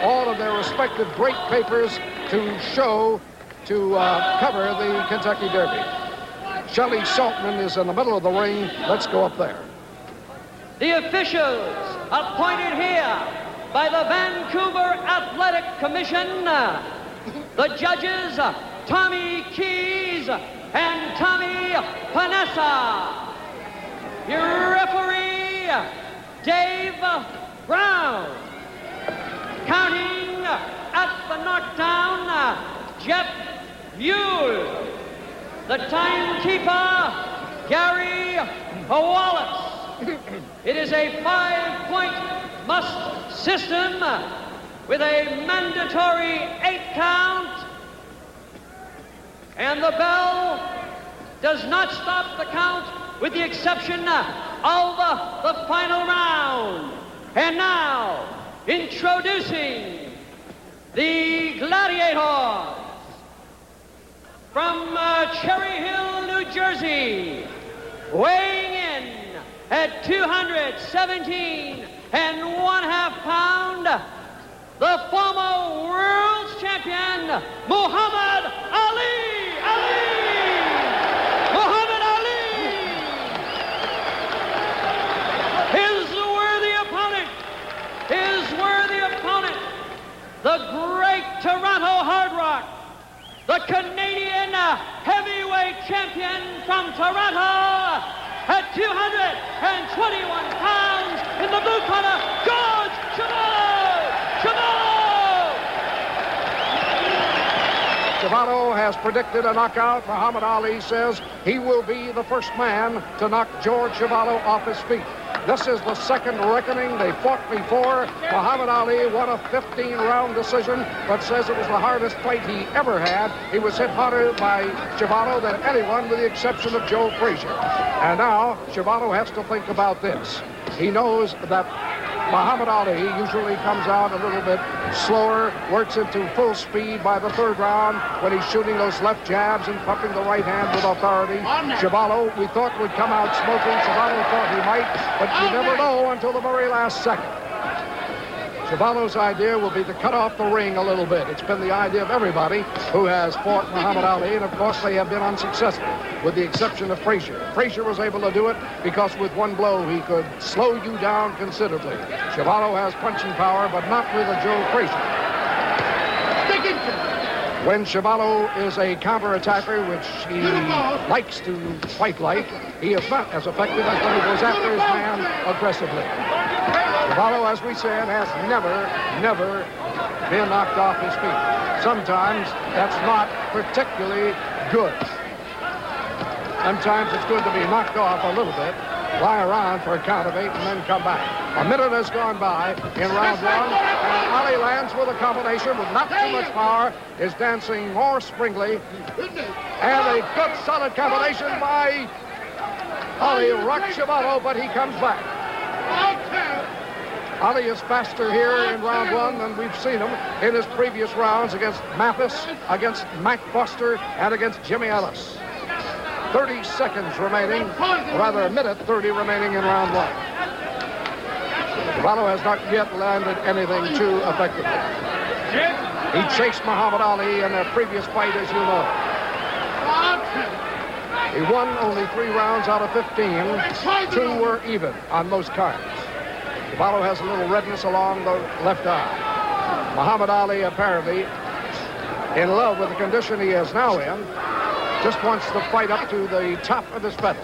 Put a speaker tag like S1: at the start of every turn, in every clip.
S1: all of their respective great papers to show, to cover the Kentucky Derby. Shelley Saltman is in the middle of the ring. Let's go up there.
S2: The officials appointed here by the Vancouver Athletic Commission, the judges Tommy Keys and Tommy Panessa. Your referee, Dave Brown. Counting at the knockdown, Jeff Mule. The timekeeper, Gary Wallace. It is a 5-point must system with a mandatory 8 count. And the bell does not stop the count with the exception of the final round. And now, introducing the Gladiators from Cherry Hill, New Jersey, weighing in at 217 1/2 pounds, the former world champion, Muhammad Ali. Muhammad Ali! His worthy opponent, the great Toronto Hard Rock, the Canadian heavyweight champion from Toronto, at 221 pounds in the blue corner, George Chuvalo!
S1: Chuvalo has predicted a knockout. Muhammad Ali says he will be the first man to knock George Chuvalo off his feet. This is the second reckoning. They fought before. Muhammad Ali won a 15-round decision, but says it was the hardest fight he ever had. He was hit harder by Chuvalo than anyone, with the exception of Joe Frazier. And now Chuvalo has to think about this. He knows that Muhammad Ali usually comes out a little bit slower, works into full speed by the third round when he's shooting those left jabs and pumping the right hand with authority. Chuvalo, we thought, would come out smoking. Chuvalo thought he might, but you never know until the very last second. Chuvalo's idea will be to cut off the ring a little bit. It's been the idea of everybody who has fought Muhammad Ali, and of course they have been unsuccessful, with the exception of Frazier. Frazier was able to do it because with one blow he could slow you down considerably. Chuvalo has punching power, but not with a Joe Frazier. When Chuvalo is a counter-attacker, which he likes to fight like, he is not as effective as when he goes after his man aggressively. Chuvalo, as we said, has never been knocked off his feet. Sometimes that's not particularly good. Sometimes it's good to be knocked off a little bit, lie around for a count of 8, and then come back. A minute has gone by in round 1, and Ali lands with a combination with not too much power, is dancing more springly, and a good solid combination by Ali rocked Chuvalo, but he comes back. Ali is faster here in round 1 than we've seen him in his previous rounds against Mathis, against Mac Foster, and against Jimmy Ellis. 30 seconds remaining, rather a minute 30 remaining in round 1. Chuvalo has not yet landed anything too effectively. He chased Muhammad Ali in a previous fight, as you know. He won only 3 rounds out of 15. 2 were even on most cards. Chuvalo has a little redness along the left eye. Muhammad Ali, apparently in love with the condition he is now in, just wants to fight up to the top of his feather,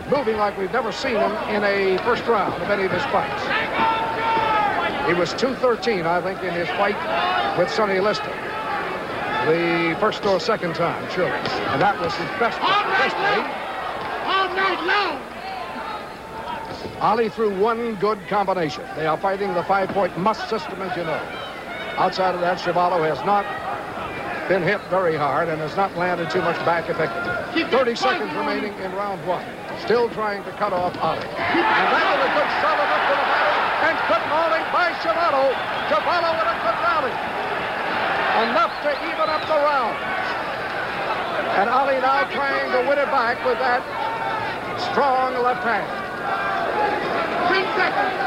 S1: moving like we've never seen him in a first round of any of his fights. He was 213, I think, in his fight with Sonny Liston, the first or second time, surely, and that was his best weight.
S3: All night long.
S1: Ali threw one good combination. They are fighting the 5-point must system, as you know. Outside of that, Chuvalo has not been hit very hard and has not landed too much back effectively. 30 seconds remaining in round 1. Still trying to cut off Ali. And that was a good solid up to the body, and good mauling by Chuvalo. Chuvalo with a good rally. Enough to even up the round. And Ali now trying to win it back with that strong left hand.
S3: 10 seconds.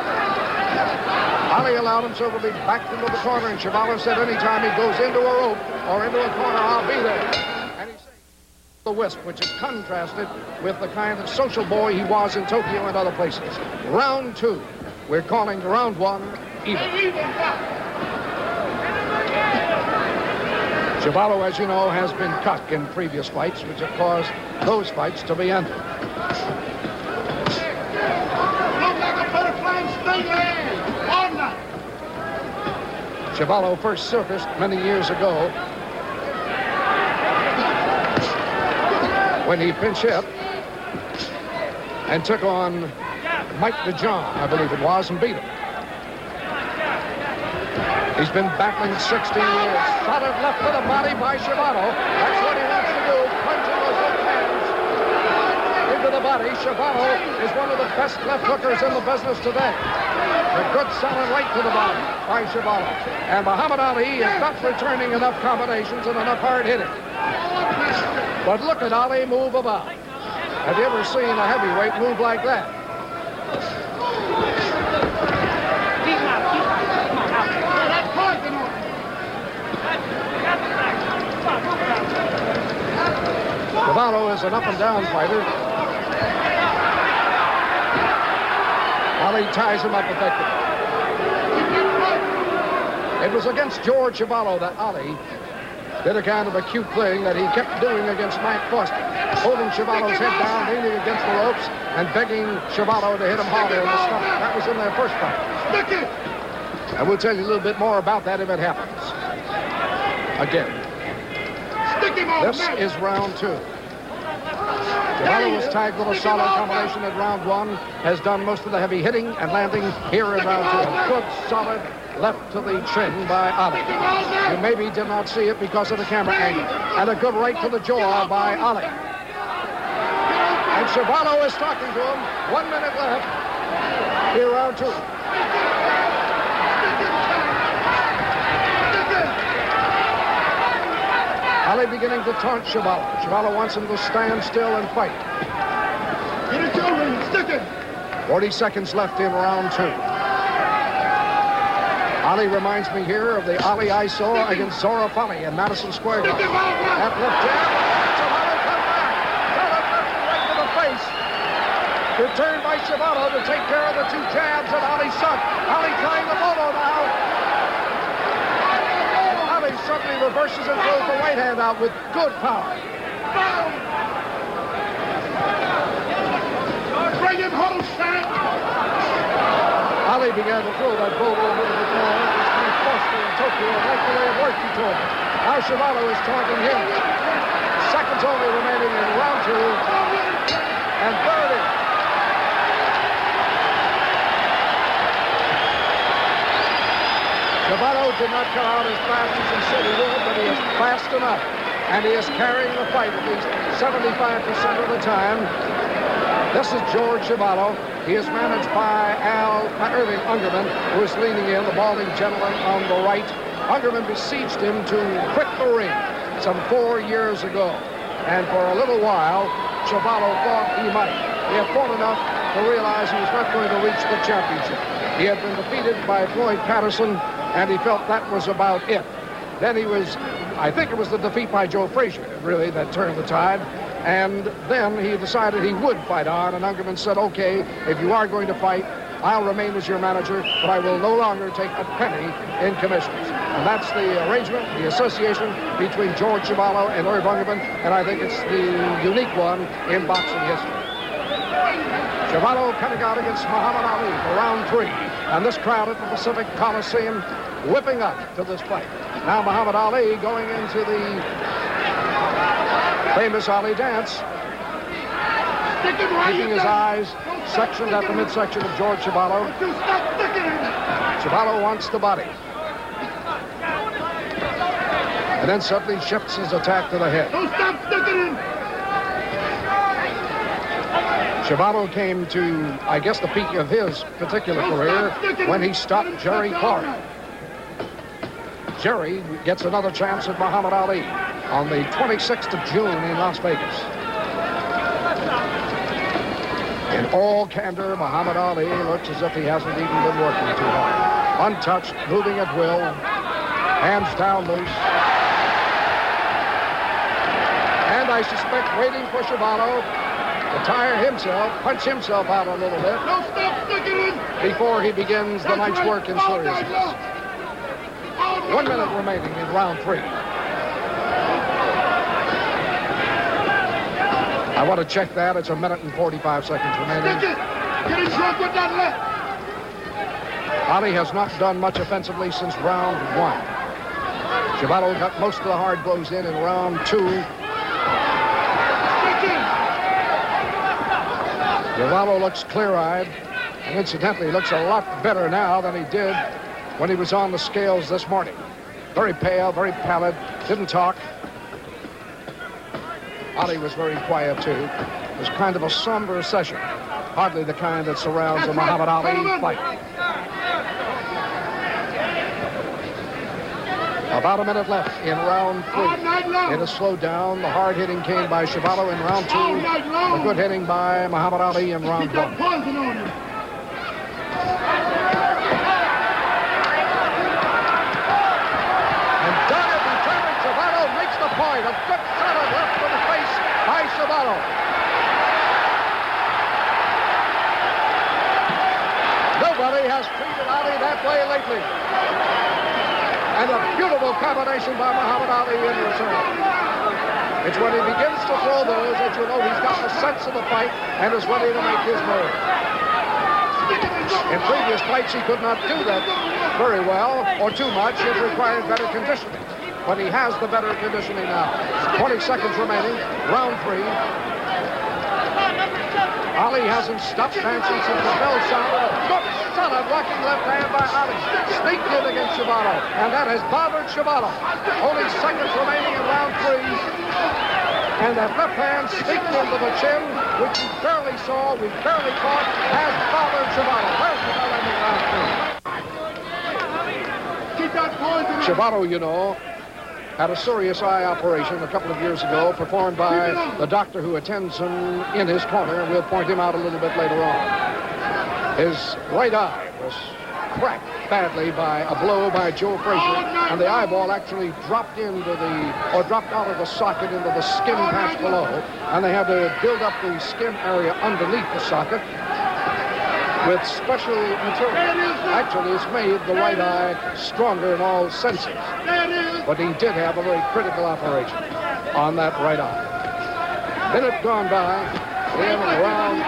S1: Ali allowed himself to be backed into the corner, and Chuvalo said anytime he goes into a rope or into a corner, I'll be there. And he said the wisp, which is contrasted with the kind of social boy he was in Tokyo and other places. Round 2. We're calling round 1 even. Chuvalo, as you know, has been cut in previous fights, which have caused those fights to be ended. Chuvalo first surfaced many years ago when he pinch hit and took on Mike DeJohn, I believe it was, and beat him. He's been battling 16 years. Solid left to the body by Chuvalo. That's what he wants to do, punching those left hands into the body. Chuvalo is one of the best left hookers in the business today. A good solid right to the body by Chuvalo. And Muhammad Ali is not returning enough combinations and enough hard hitting. But look at Ali move about. Have you ever seen a heavyweight move like that? Chuvalo is an up-and-down fighter. Ali ties him up effectively. It was against George Chuvalo that Ali did a kind of a cute thing that he kept doing against Mike Foster, holding Chuvalo's head down, leaning against the ropes, and begging Chuvalo to hit him harder in the stomach. That was in their first fight. And we'll tell you a little bit more about that if it happens. Again. This is round 2. Chuvalo was tagged with a solid combination at round 1, has done most of the heavy hitting and landing here in round 2. A good, solid left to the chin by Ali. You maybe did not see it because of the camera angle. And a good right to the jaw by Ali. And Chuvalo is talking to him. 1 minute left here, round 2. Ali beginning to taunt Chuvalo. Chuvalo wants him to stand still and fight. 40 seconds left in round 2. Ali reminds me here of the Ali I saw against Zora Fali in Madison Square Garden. That left jab. Chuvalo come back. Solid left right to the face. Returned by Chuvalo to take care of the 2 jabs that Ali sunk. Ali trying the moto now. Ali suddenly reverses and throws the right hand out with good power.
S3: Bring him home, son.
S1: Ali began to throw that boat a little bit more. It was kind of Foster in Tokyo, and like the way it worked, he told me. Now Chuvalo is taunting him. Seconds only remaining in round 2. And there it is. Chuvalo did not come out as fast as he said he would, but he is fast enough. And he is carrying the fight at least 75% of the time. This is George Chuvalo. He is managed by Irving Ungerman, who is leaning in, the balding gentleman on the right. Ungerman besieged him to quit the ring some 4 years ago. And for a little while, Chuvalo thought he might. He had fought enough to realize he was not going to reach the championship. He had been defeated by Floyd Patterson, and he felt that was about it. Then he was, I think it was the defeat by Joe Frazier, really, that turned the tide. And then he decided he would fight on, and Ungerman said, okay, if you are going to fight, I'll remain as your manager, but I will no longer take a penny in commissions. And that's the arrangement, the association between George Chuvalo and Irv Ungerman, and I think it's the unique one in boxing history. Chuvalo coming out against Muhammad Ali for round 3, and this crowd at the Pacific Coliseum whipping up to this fight. Now Muhammad Ali going into the famous Ali dance, keeping his eyes sectioned at the midsection of George Chuvalo. Chuvalo wants the body. And then suddenly shifts his attack to the head. Chuvalo came to, I guess, the peak of his particular career when he stopped Jerry Clark. Jerry gets another chance at Muhammad Ali on the 26th of June in Las Vegas. In In all candor, Muhammad Ali looks as if he hasn't even been working too hard. Untouched, moving at will, hands down loose. And I suspect waiting for Chuvalo to tire himself, punch himself out a little bit before he begins the night's work in seriousness. 1 minute remaining in round 3. I want to check that. It's 1 minute and 45 seconds remaining.
S3: Get him drunk with that left.
S1: Ali has not done much offensively since round 1. Chuvalo got most of the hard blows in round 2. Chuvalo looks clear-eyed, and incidentally looks a lot better now than he did when he was on the scales this morning. Very pale, very pallid, didn't talk. Ali was very quiet, too. It was kind of a somber session. Hardly the kind that surrounds a Muhammad Ali fight. About a minute left in round 3. It has slowed down. The hard hitting came by Chuvalo in round 2. The good hitting by Muhammad Ali in round 1. And dogged determined Chuvalo makes the point. A good shot of left to the face by Chuvalo. Nobody has treated Ali that way lately. And a beautiful combination by Muhammad Ali in return. It's when he begins to throw those that you know he's got the sense of the fight and is ready to make his move. In previous fights, he could not do that very well or too much. It required better conditioning. But he has the better conditioning now. 20 seconds remaining, round 3. Ali hasn't stopped dancing since the bell sounded. A good solid rocking left hand by Ali. Sneaked in against Chuvalo, and that has bothered Chuvalo. Only seconds remaining in round 3. And that left hand sneaked into the chin, which we barely saw, we barely caught, has bothered Chuvalo. There's the bell ending round 3.
S3: Keep that poison.
S1: Chuvalo, you know, had a serious eye operation a couple of years ago performed by the doctor who attends him in his corner, and we'll point him out a little bit later on. His right eye was cracked badly by a blow by Joe Frazier, and the eyeball actually dropped dropped out of the socket into the skin patch below, and they had to build up the skin area underneath the socket with special material. Actually, it's made the right eye stronger in all senses. But he did have a very critical operation on that right eye. Minute gone by in round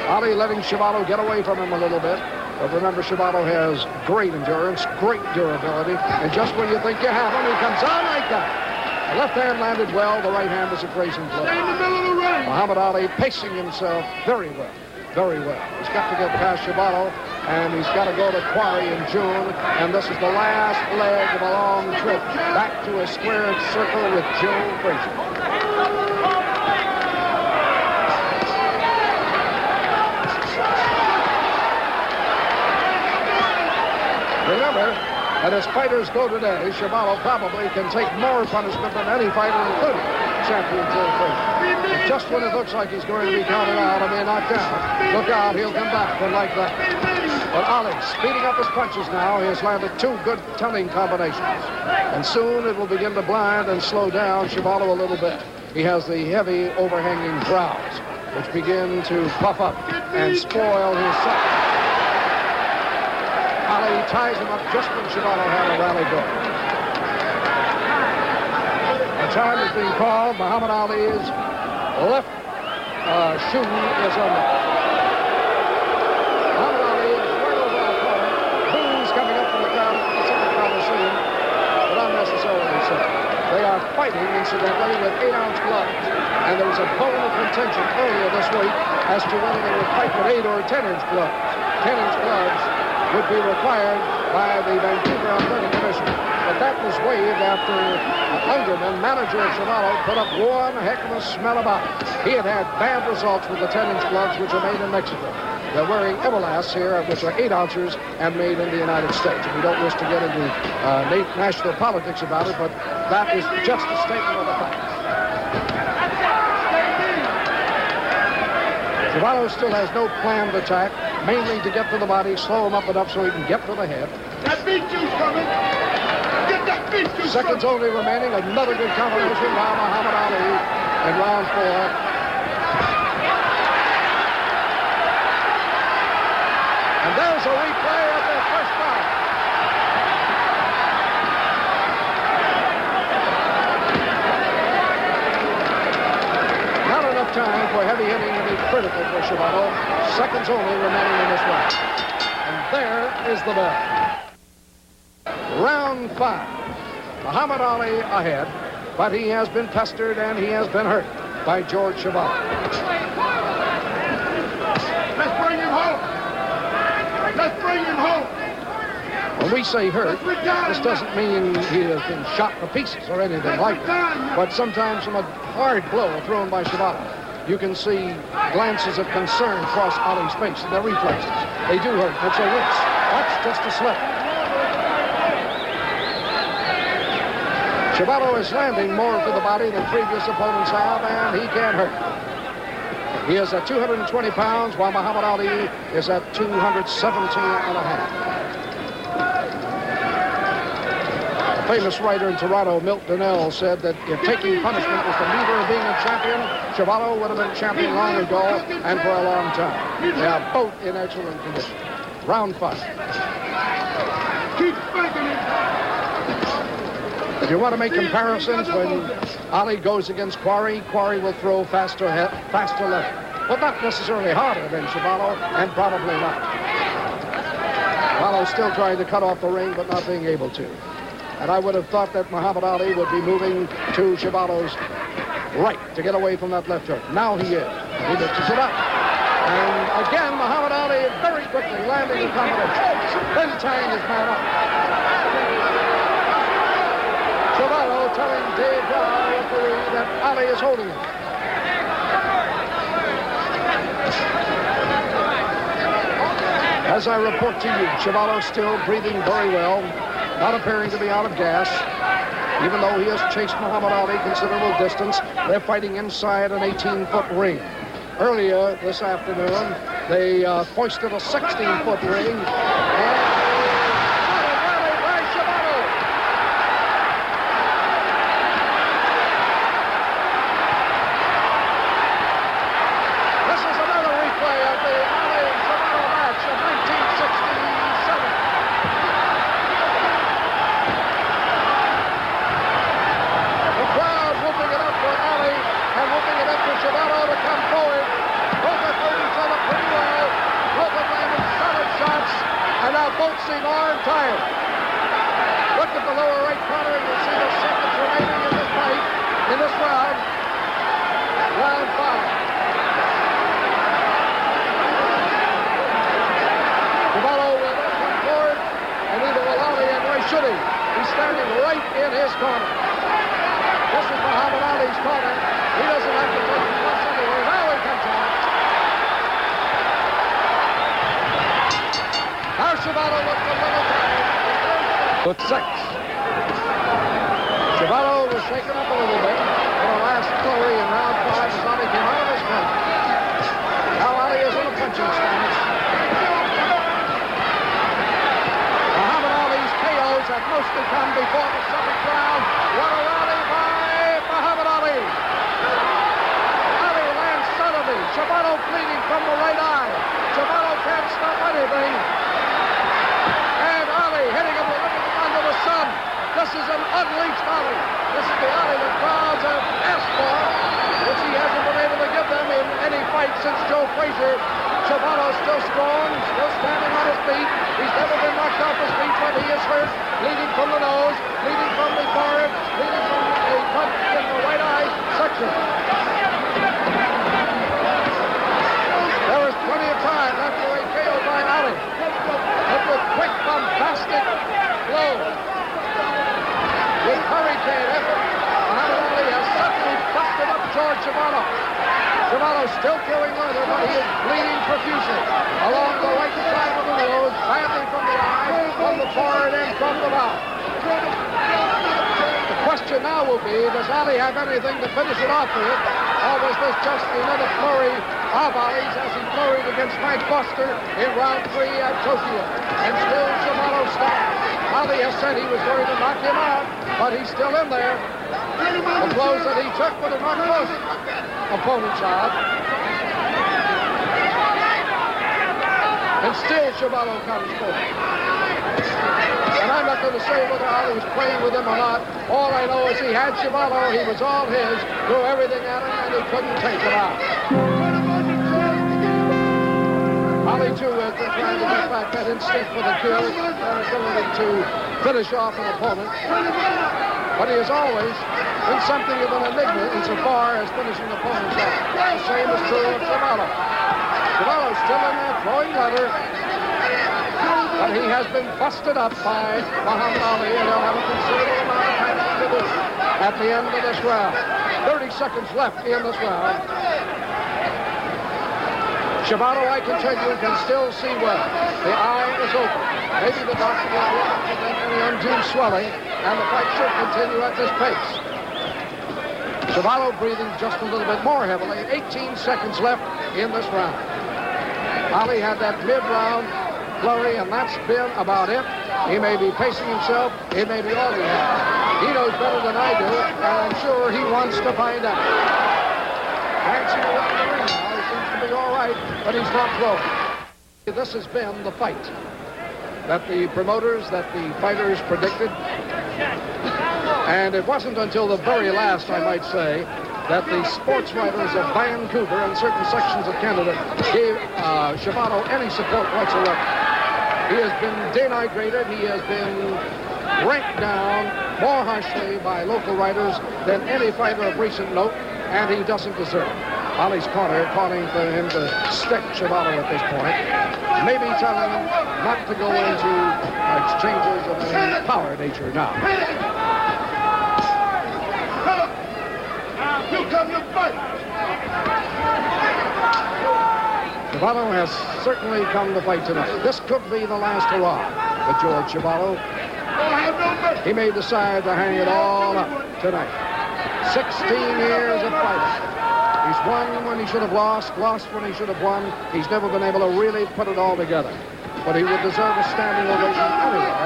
S1: 4. Ali letting Chuvalo get away from him a little bit. But remember, Chuvalo has great endurance, great durability. And just when you think you have him, he comes on like that. The left hand landed well. The right hand was a grazing blow. Muhammad Ali pacing himself very well. Very well. He's got to get past Chuvalo, and he's got to go to Quarry in June, and this is the last leg of a long trip back to a squared circle with Joe Frazier. Remember that as fighters go today, Chuvalo probably can take more punishment than any fighter, including champion Joe Frazier. But just when it looks like he's going to be counted out, I mean knocked down, look out, he'll come back and like that. But Ali, speeding up his punches now, he has landed 2 good telling combinations. And soon it will begin to blind and slow down Chuvalo a little bit. He has the heavy overhanging brows, which begin to puff up and spoil his sight. Ali ties him up just when Chuvalo had a rally going. The time is being called. Muhammad Ali's left shoe is on. Muhammad Ali is right over our corner. Boos coming up from the crowd at the Pacific Coliseum, but unnecessarily so. They are fighting, incidentally, with 8-ounce gloves. And there was a bone of contention earlier this week as to whether they would fight with 8 or 10-inch gloves. 10-inch gloves would be required by the Vancouver Athletic Commission. But that was waived after Ungerman, manager of Chuvalo, put up one heck of a smell about it. He had had bad results with the 10-inch gloves, which are made in Mexico. They're wearing Everlasts here, which are 8-ouncers and made in the United States. And we don't wish to get into national politics about it, but that is just a statement of the fact. Chuvalo still has no planned attack, mainly to get to the body, slow him up enough so he can get to the head.
S3: That beat juice coming. Get that beat juice.
S1: Seconds only remaining. Another good combination by Muhammad Ali in round 4. And there's a replay of the first round. Not enough time for heavy hitting to be critical for Chuvalo. Seconds only remaining in this round. And there is the bell. Round 5. Muhammad Ali ahead, but he has been pestered and he has been hurt by George Chuvalo.
S3: Let's bring him home. Let's bring him home.
S1: When we say hurt, this doesn't mean he has been shot to pieces or anything like that. But sometimes from a hard blow thrown by Chuvalo, you can see glances of concern cross Ali's face, and they're reflexes. They do hurt. It's a wince. That's just a slip. Chuvalo is landing more to the body than previous opponents have, and he can't hurt. He is at 220 pounds, while Muhammad Ali is at 217 and a half. A famous writer in Toronto, Milt Donnell, said that if taking punishment was the meter of being a champion, Chuvalo would have been champion long ago and for a long time. They are both in excellent condition. Round 5.
S3: Keep spanking it.
S1: If you want to make comparisons, when Ali goes against Quarry will throw faster left, but not necessarily harder than Chuvalo, and probably not. Chuvalo's still trying to cut off the ring, but not being able to. And I would have thought that Muhammad Ali would be moving to Chuvalo's right to get away from that left hook. Now he is. He mixes it up. And again, Muhammad Ali very quickly landing the combination. Then tying his man up. Chuvalo telling Dave Brown, referee, that Ali is holding him. As I report to you, Chuvalo still breathing very well, not appearing to be out of gas. Even though he has chased Muhammad Ali considerable distance, they're fighting inside an 18-foot ring. Earlier this afternoon, they hoisted a 16-foot ring. He's standing right in his corner. This is Muhammad Ali's corner. He doesn't have to take the bus anywhere. Now he comes out. Now Chuvalo looks a little tired. With 6. Chuvalo was shaken up a little bit for the last flurry in round 5 as Ali came out of his corner. Now Ali is in a punching stance. Have mostly come before the 7th round. What a rally by Muhammad Ali. Ali lands suddenly. Chuvalo bleeding from the right eye. Chuvalo can't stop anything. And Ali hitting him under the sun. This is an unleashed Ali. This is the Ali that crowds have asked for, which he hasn't been able to give them in any fight since Joe Frazier. Chuvalo still strong, still standing on his feet. He's never been knocked off his feet, but he is hurt, bleeding from the nose, bleeding from the forehead, bleeding from a punch in the right eye section. There is plenty of time after a KO by Ali. But with quick, bombastic blows, with hurricane effort, Muhammad Ali has suddenly busted up George Chuvalo. Chuvalo still carrying leather, but he is bleeding profusely along the right side of the nose, badly from the eye, from the forehead, and from the mouth. The question now will will be, does Ali have anything to finish it off with? Or was this just another flurry of Ali's as he flurried against Mike Foster in round 3 at Tokyo? And still Chuvalo stands. Ali has said he was going to knock him out, but he's still in there. The blows that he took would have knocked both opponents out. And still Chuvalo comes forward. And I'm not going to say whether Ali was playing with him or not. All I know is he had Chuvalo. He was all his. Threw everything at him, and he couldn't take it out. Ali, too, has been trying to get back that instinct for the kill, that ability to finish off an opponent. But he has always been something of an enigma insofar as finishing opponents off. The same is true of Chuvalo. Chuvalo's still in there throwing leather. But he has been busted up by Muhammad Ali, and he'll have a considerable amount of time to do at the end of this round. 30 seconds left in this round. Chuvalo, I can tell you, can still see well. The eye is open. Maybe the doctor will be able to prevent any undue swelling, and the fight should continue at this pace. Chuvalo breathing just a little bit more heavily. 18 seconds left in this round. Ali had that mid-round flurry, and that's been about it. He may be pacing himself. It may be all he has. He knows better than I do, and I'm sure he wants to find out. Dancing around the ring now. He seems to be all right, but he's not throwing. This has been the fight that the promoters, that the fighters predicted. And it wasn't until the very last, I might say, that the sports writers of Vancouver and certain sections of Canada gave Chuvalo any support whatsoever. He has been denigrated. He has been ranked down more harshly by local writers than any fighter of recent note, and he doesn't deserve it. Ali's corner calling for him to stick Chuvalo at this point, maybe telling him not to go into exchanges of any power nature now.
S3: You come to fight.
S1: Chuvalo has certainly come to fight tonight. This could be the last hurrah for George Chuvalo. He may decide to hang it all up tonight. 16 years of fighting. He's won when he should have lost when he should have won. He's never been able to really put it all together. But he would deserve a standing ovation anywhere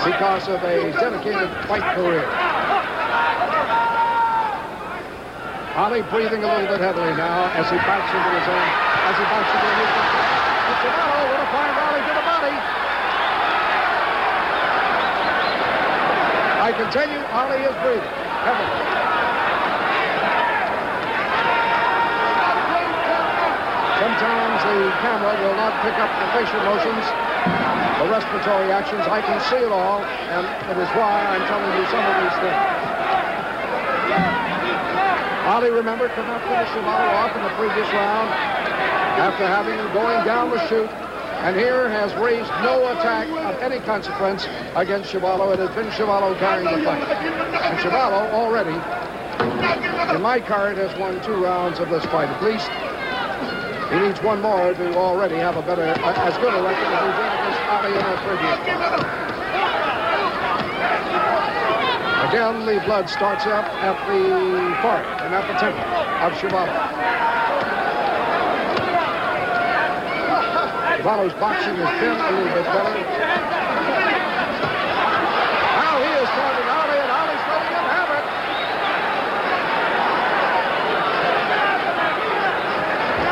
S1: because of a dedicated fight career. Ali breathing a little bit heavily now as he backs into his own, as he backs into his own. Chuvalo with a fine rally to the body. I continue, Ali is breathing heavily. Sometimes the camera will not pick up the facial motions, the respiratory actions. I can see it all, and it is why I'm telling you some of these things. Ali, remember, could not finish Chuvalo off in the previous round after having him going down the chute, and here has raised no attack of any consequence against Chuvalo. It has been Chuvalo carrying the fight. And Chuvalo already, in my card, has won 2 rounds of this fight at least. He needs one more to already have a better, as good a record as he did against Ali in the previous fight. Again, the blood starts up at the forehead and at the temple of Chuvalo. Chuvalo's boxing has been a little bit better. Now he is pointing Ali, and Ali's letting him have it.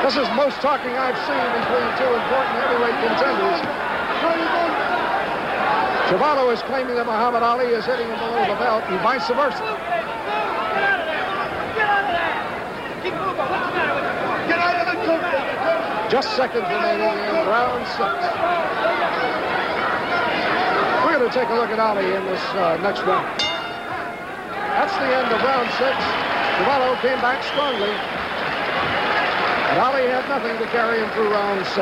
S1: This is most talking I've seen between 2 important heavyweight contenders. Chuvalo is claiming that Muhammad Ali is hitting him below the belt, and vice versa.
S3: Get out of the court.
S1: Just seconds remaining in round 6. We're going to take a look at Ali in this next round. That's the end of round 6. Chuvalo came back strongly, and Ali had nothing to carry him through round 6.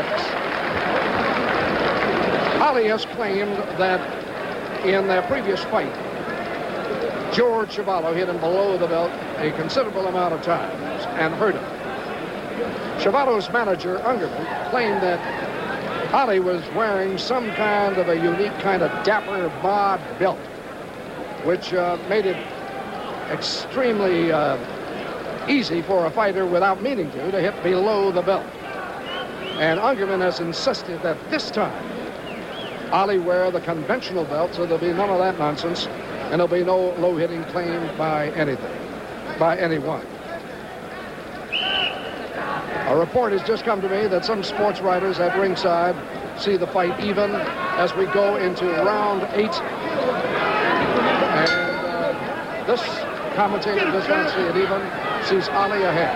S1: Ali has claimed that in their previous fight, George Chuvalo hit him below the belt a considerable amount of times and hurt him. Chuvalo's manager, Ungerman, claimed that Ali was wearing some kind of a unique kind of dapper bod belt. which made it extremely easy for a fighter without meaning to hit below the belt. And Ungerman has insisted that this time Ali wear the conventional belt, so there'll be none of that nonsense, and there'll be no low hitting claimed by anyone. A report has just come to me that some sports writers at ringside see the fight even as we go into round 8. And this commentator does not see it even, sees Ali ahead.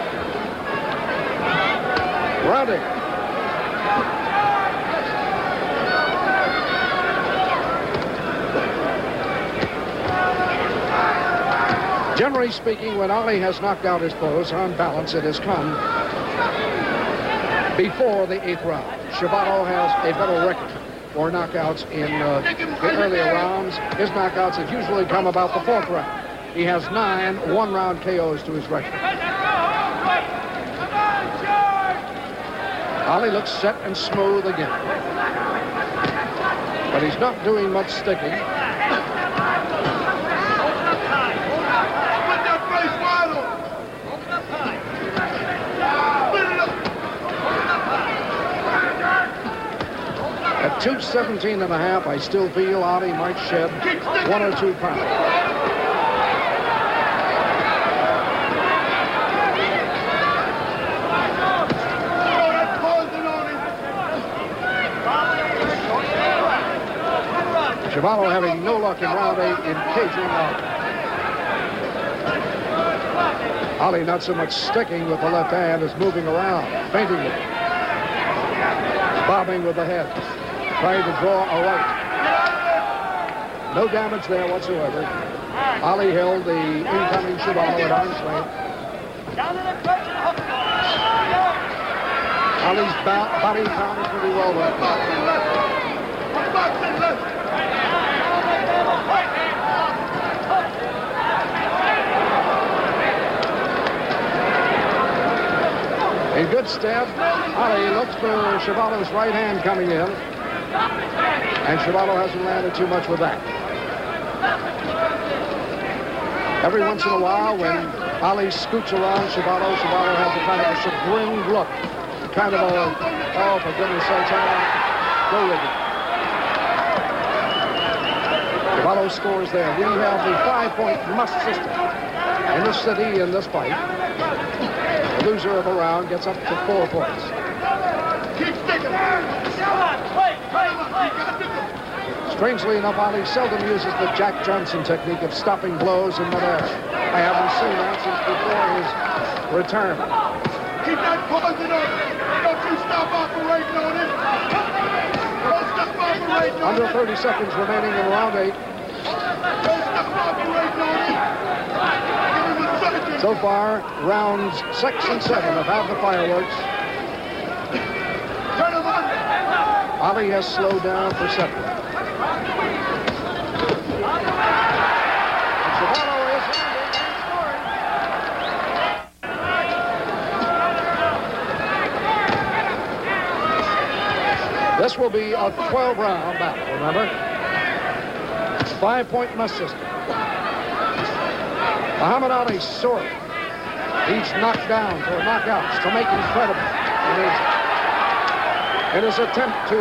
S1: Round 8. Generally speaking, when Ali has knocked out his foes, on balance, it has come before the 8th round. Chuvalo has a better record for knockouts in the earlier rounds. His knockouts have usually come about the 4th round. He has 9 one-round KOs to his record. Ali looks set and smooth again. But he's not doing much sticking. At 217.5, I still feel Ali might shed 1 or 2 pounds. Chuvalo having no luck in round 8 in caging Ali. Ali not so much sticking with the left hand as moving around, feinting it, bobbing with the head, trying to draw a right. No damage there whatsoever. Ali held the incoming Chuvalo at arm's length. Ali's body count is pretty well left. In good stead, Ali looks for Chuvalo's right hand coming in, and Chuvalo hasn't landed too much with that. Every once in a while, when Ali scoots around Chuvalo has a kind of a chagrined look, kind of a, oh, for goodness sakes, go with it. Chuvalo scores there. We have the 5-point must system in this city in this fight. The loser of a round gets up to 4 points. Strangely enough, Ali seldom uses the Jack Johnson technique of stopping blows in midair. I haven't seen that since before his retirement.
S3: Keep that poison up. Don't you stop operating on it. Don't stop operating on it.
S1: Under 30 seconds remaining in round 8.
S3: Don't stop operating on it.
S1: So far, rounds 6 and 7 have had the fireworks. Ali has slowed down perceptibly. Chuvalo is landing and scoring. This will be a 12-round battle, remember? 5-point must system. Muhammad Ali's sword. Each knockdown for knockouts to make him credible in his attempt to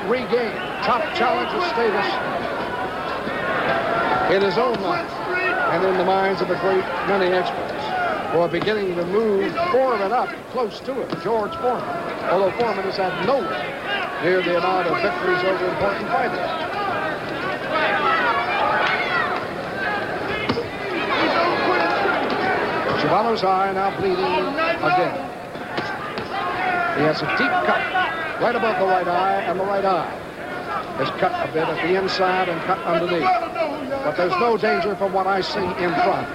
S1: regain top challenger status in his own mind and in the minds of a great many experts who are beginning to move Foreman up close to him, George Foreman, although Foreman is at nowhere near the amount of victories over important fighters. Chuvalo's eye now bleeding again. He has a deep cut right above the right eye, and the right eye is cut a bit at the inside and cut underneath. But there's no danger from what I see in front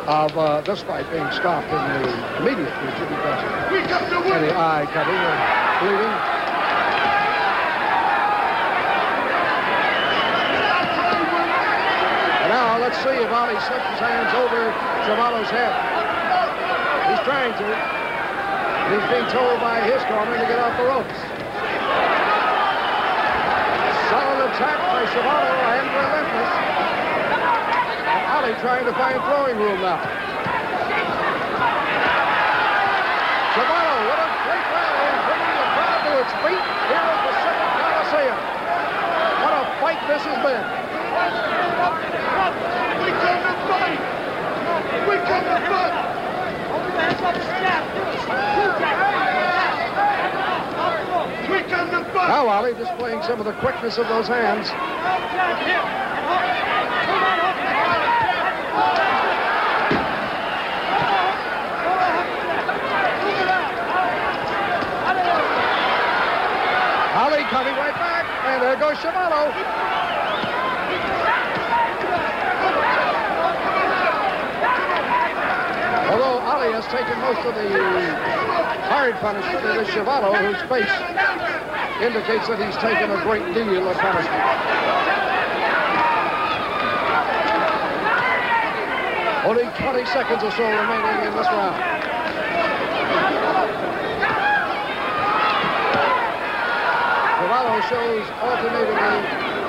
S1: of this fight being stopped in the immediate future because of any eye cutting or bleeding. Now, let's see if Ali slips his hands over Chuvalo's head. He's trying to. He's being told by his corner to get off the ropes. Solid attack by Chuvalo and relentless. trying to find throwing room now. Chuvalo, what a great rally, bringing the crowd to its feet here at the Pacific Coliseum. What a fight this has been.
S3: We come to fight. We come to fight. We come to fight.
S1: Now, Ollie displaying some of the quickness of those hands. Ollie coming right back, and there goes Chuvalo. Although Ollie has taken most of the hard punishment, it is Chuvalo whose face indicates that he's taken a great deal of punishment. Only 20 seconds or so remaining in this round. Chuvalo shows alternatingly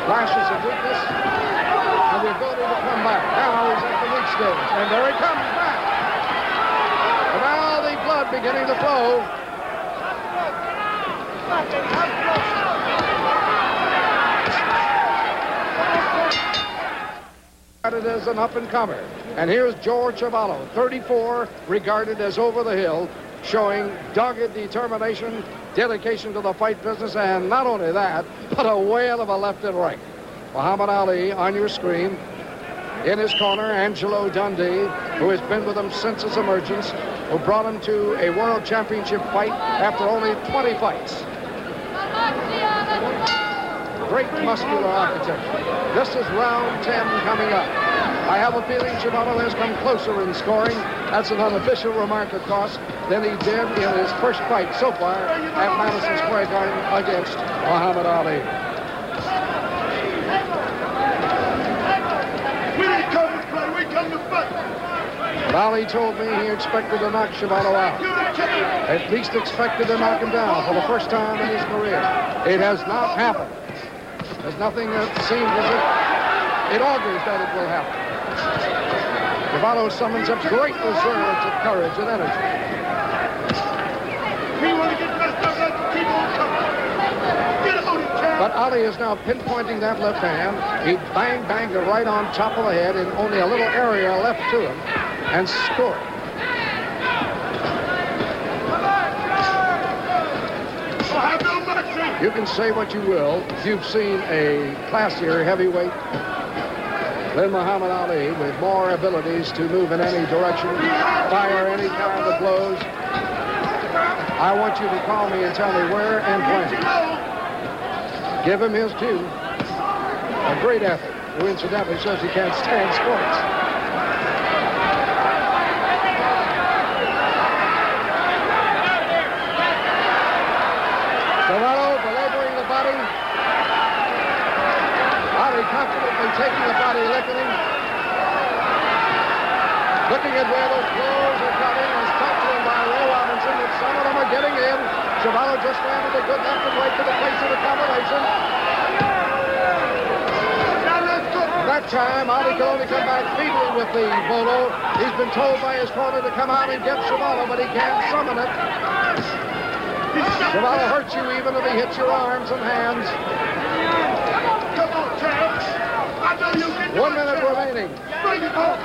S1: flashes of weakness and the ability to come back. Now he's at the weak stage, and there he comes back. And now the blood beginning to flow. Regarded as an up-and-comer. And here's George Chuvalo, 34, regarded as over the hill, showing dogged determination, dedication to the fight business, and not only that, but a whale of a left and right. Muhammad Ali on your screen. In his corner, Angelo Dundee, who has been with him since his emergence, who brought him to a world championship fight after only 20 fights. Great muscular architecture. This is round 10 coming up. I have a feeling Chuvalo has come closer in scoring. That's an unofficial remark, of course, than he did in his first fight so far at Madison Square Garden against Muhammad Ali.
S3: We didn't come to play, we come to fight.
S1: Ali told me he expected to knock Chuvalo out. At least expected to knock him down for the first time in his career. It has not happened. There's nothing that seems as if it augurs that it will happen. Chuvalo summons up great reserves of courage and energy.
S3: We want to get messed up, let's keep on coming. Get out of here.
S1: But Ali is now pinpointing that left hand. He banged it right on top of the head in only a little area left to him and scored. You can say what you will. You've seen a classier heavyweight than Muhammad Ali with more abilities to move in any direction, fire any kind of blows. I want you to call me and tell me where and when. Give him his due. A great athlete who incidentally says he can't stand sports. Chuvalo belaboring the body. Ali confidently taking the body, licking him. Looking at where those blows are coming, as talked to him by Ray Robinson, that some of them are getting in. Chuvalo just landed a good left and right to the place of the combination. That time, Ali could only come back feebly with the bolo. He's been told by his corner to come out and get Chuvalo, but he can't summon it. Chuvalo hurts you even if he hits your arms and hands.
S3: Come on, champ. I know you can do
S1: 1 minute remaining
S3: Bring it home.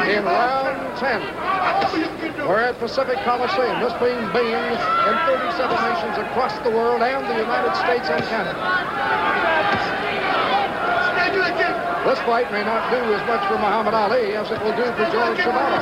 S1: in round 10. We're at Pacific Coliseum. This being beamed in 37 nations across the world and the United States and Canada. This fight may not do as much for Muhammad Ali as it will do for George Chuvalo.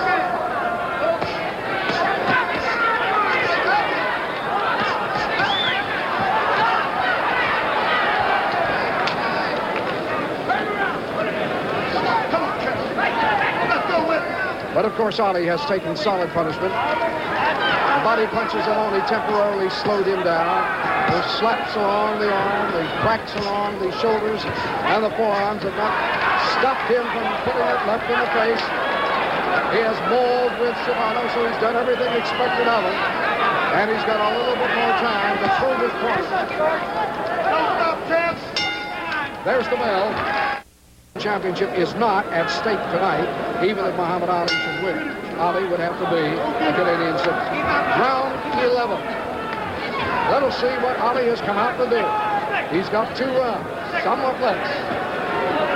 S1: But of course, Ali has taken solid punishment. The body punches have only temporarily slowed him down. The slaps along the arm, the cracks along the shoulders and the forearms have not stopped him from putting it left in the face. He has mauled with Chuvalo, so he's done everything expected of him. And he's got a little bit more time to prove his point.
S3: Don't stop, champ.
S1: There's the bell. Championship is not at stake tonight, even if Muhammad Ali should win. Ali would have to be a Canadian citizen. Round 11. Let us see what Ali has come out to do. He's got 2 rounds, somewhat less,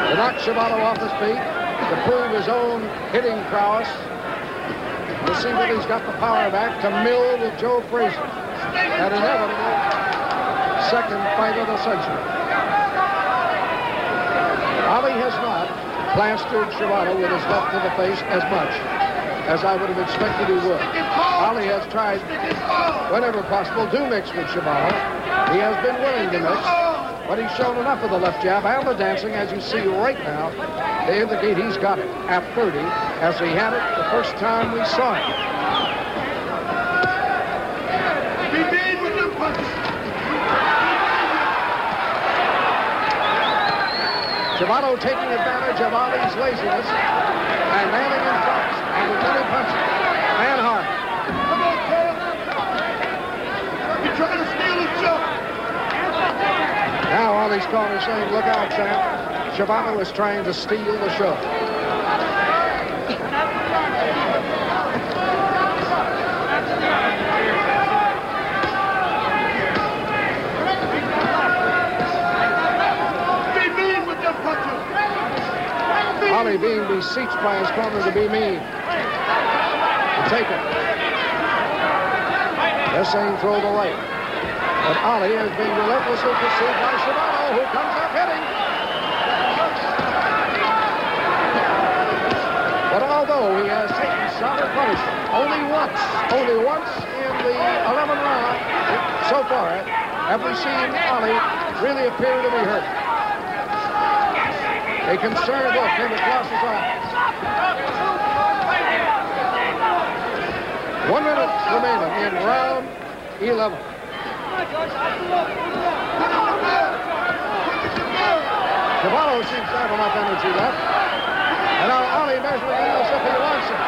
S1: to knock Chuvalo off his feet, to prove his own hitting prowess, to see whether he's got the power back to mill with Joe Frazier. That inevitable second fight of the century. Ali has not plastered Chuvalo with his left to the face as much as I would have expected he would. Ali has tried, whenever possible, to mix with Chuvalo. He has been willing to mix, but he's shown enough of the left jab and the dancing, as you see right now, to indicate he's got it at 30, as he had it the first time we saw him. Chuvalo taking advantage of Ali's laziness and nailing him fast and with many punches and hard.
S3: Come on, Cam. You're trying to steal his show.
S1: Now Ali's corner saying, look out, Sam. Chuvalo is trying to steal the show. Ali being beseeched by his corner to be mean. To take it. They're saying throw the right. But Ali has been relentlessly pursued by Chuvalo, who comes up hitting. But although he has taken solid punishment, only once in the 11th round so far have we seen Ali really appear to be hurt. A concerned look came across his eyes. 1 minute remaining in round 11. Chuvalo seems to have enough energy left. And now Ali measuring in as if he wants it.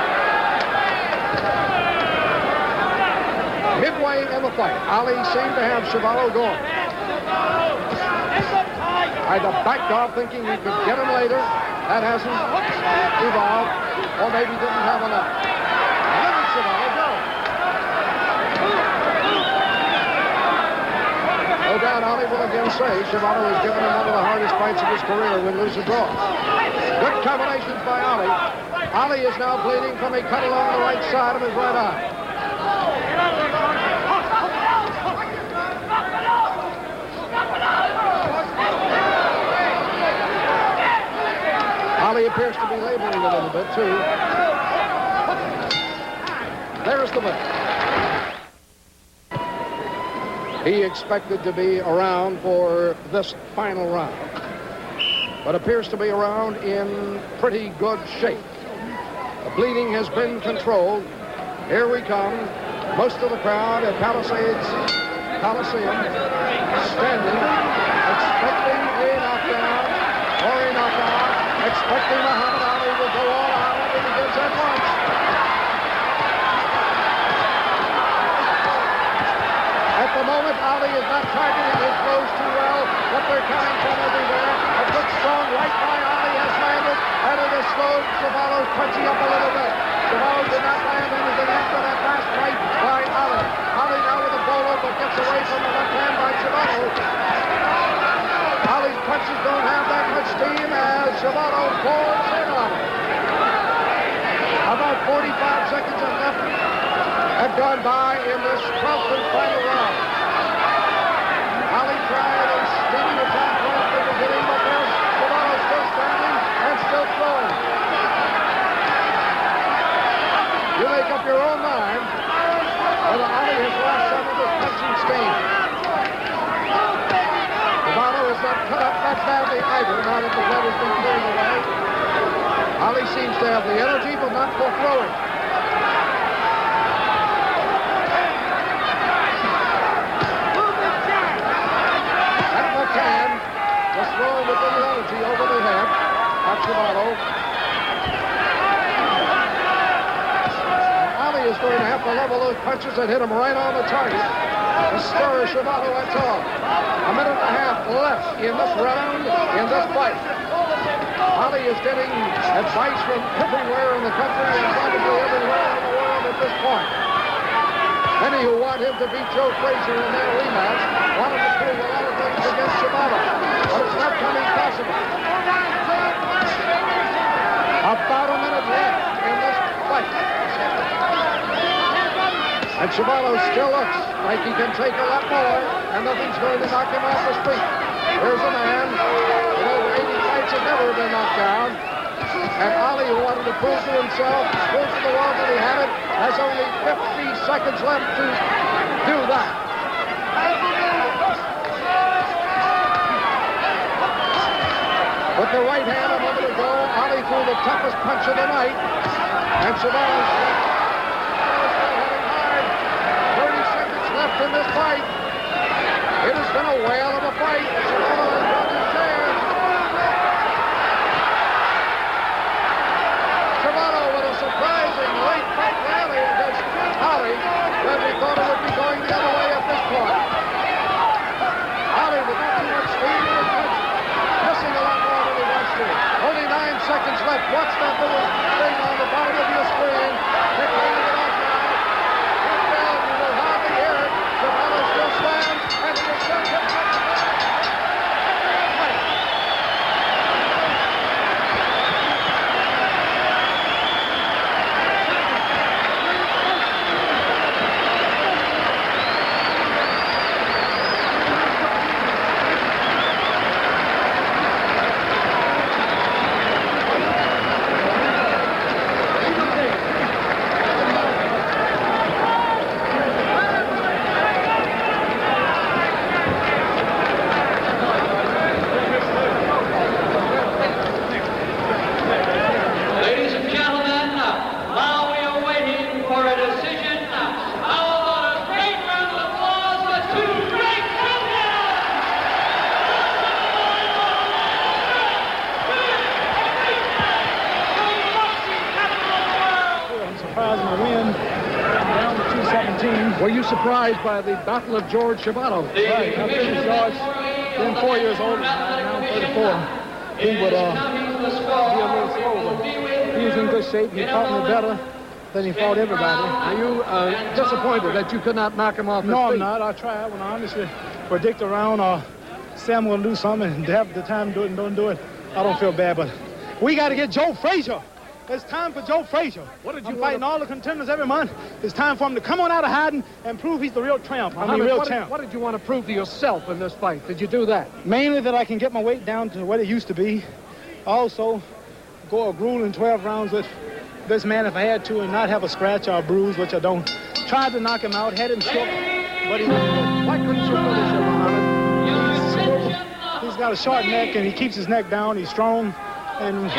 S1: Midway in the fight, Ali seemed to have Chuvalo going. I'd have backed off thinking we could get him later. That hasn't evolved, or maybe didn't have enough. Look at Chuvalo go. No doubt Ali will again say Chuvalo has given him one of the hardest fights of his career, win, lose, or draw. Good combinations by Ali. Ali is now bleeding from a cut along the right side of his right eye. Ali appears to be laboring a little bit, too. There's the win. He expected to be around for this final round, but appears to be around in pretty good shape. The bleeding has been controlled. Here we come. Most of the crowd at Palisades Coliseum standing, expecting a knockdown or a knockout. Expecting Muhammad Ali will go all out and it begins at once. At the moment, Ali is not targeting his blows too well, but they're coming from everywhere. A good strong right by Ali has landed, and it has slowed Chuvalo's punching up a little bit. Chuvalo did not land anything after that last right by Ali. Ali now with a bolo, but gets away from the left hand by Chuvalo. Ali's punches don't have that much steam as Chuvalo pours in on him. About 45 seconds left have gone by in this 12th and final round. Ali tried a steady attack right at the beginning, but there's Chuvalo still standing and still throwing. You make up your own mind whether Ali has lost some of his punching steam. Chuvalo is not cut up that badly either, now that the blood has been cleared away. Ali seems to have the energy, but not for throwing. And McCann was thrown with little energy over the head of Chuvalo. Ali is going to have to level those punches that hit him right on the target. The stir Chuvalo, that's all. A minute and a half left in this round, in this fight. Ali is getting advice from everywhere in the country and probably everywhere in the world at this point. Many who want him to beat Joe Frazier in their rematch want him to prove a lot of things against Chuvalo, but it's not coming possible. About a minute left in this fight. And Chuvalo still looks like he can take a lot more, and nothing's going to knock him off his feet. Here's a man with over 80 fights have never been knocked down. And Ali, who wanted to prove to himself, prove to the world that he had it, has only 50 seconds left to do that. With the right hand a moment ago, Ali threw the toughest punch of the night. And Chuvalo's still hitting hard. 30 seconds left in this fight. It has been a whale of a fight. Chuvalo has got his chance. Chuvalo with a surprising late fight rally against Ali when we thought it would be going the other way at this point. Ali with not too much speed in his punch, missing a lot more than he wants to. Only 9 seconds left. Watch that little thing on the bottom of your screen. They're calling it off now. You will hardly hear it. Chuvalo still stands, and he is still getting up. Were you surprised by the battle of George Chuvalo?
S4: Right. I think George, being 4 years old, now 34, he would be a little slow, but he was in good shape. He fought me better than he fought everybody.
S1: Are you disappointed that you could not knock him off his
S4: No,
S1: feet?
S4: I'm not. I tried. When I honestly predict around or say I'm going to do something and have the time to do it and don't do it, I don't feel bad. But we got to get Joe Frazier. It's time for Joe Frazier.
S1: What did you
S4: I'm fighting all the contenders every month. It's time for him to come on out of hiding and prove he's the real champ. Real champ.
S1: What did you want to prove to yourself in this fight? Did you do that?
S4: Mainly that I can get my weight down to what it used to be. Also, go a grueling 12 rounds with this man if I had to and not have a scratch or a bruise, which I don't. Tried to knock him out, had him shook, but he wouldn't.
S1: Why couldn't you finish him, Muhammad?
S4: He's got a short neck and he keeps his neck down. He's strong, and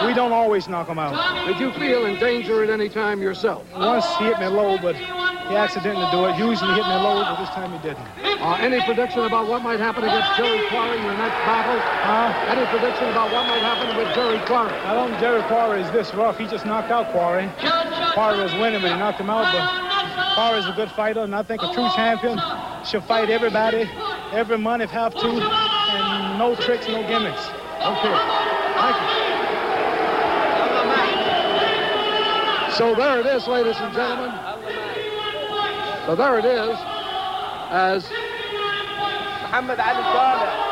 S4: we don't always knock him out.
S1: Did you feel in danger at any time yourself?
S4: Once he hit me low, but he accidentally do it. Usually he hit me low, but this time he didn't.
S1: Any prediction about what might happen against Jerry Quarry in the next battle? Any prediction about what might happen with Jerry Quarry?
S4: I don't think Jerry Quarry is this rough. He just knocked out Quarry. Quarry was winning, but he knocked him out. But Quarry's a good fighter, and I think a true champion should fight everybody, every month if have to, and no tricks, no gimmicks.
S1: Okay. Thank you. So there it is, ladies and gentlemen. So there it is, as
S5: محمد علي صالح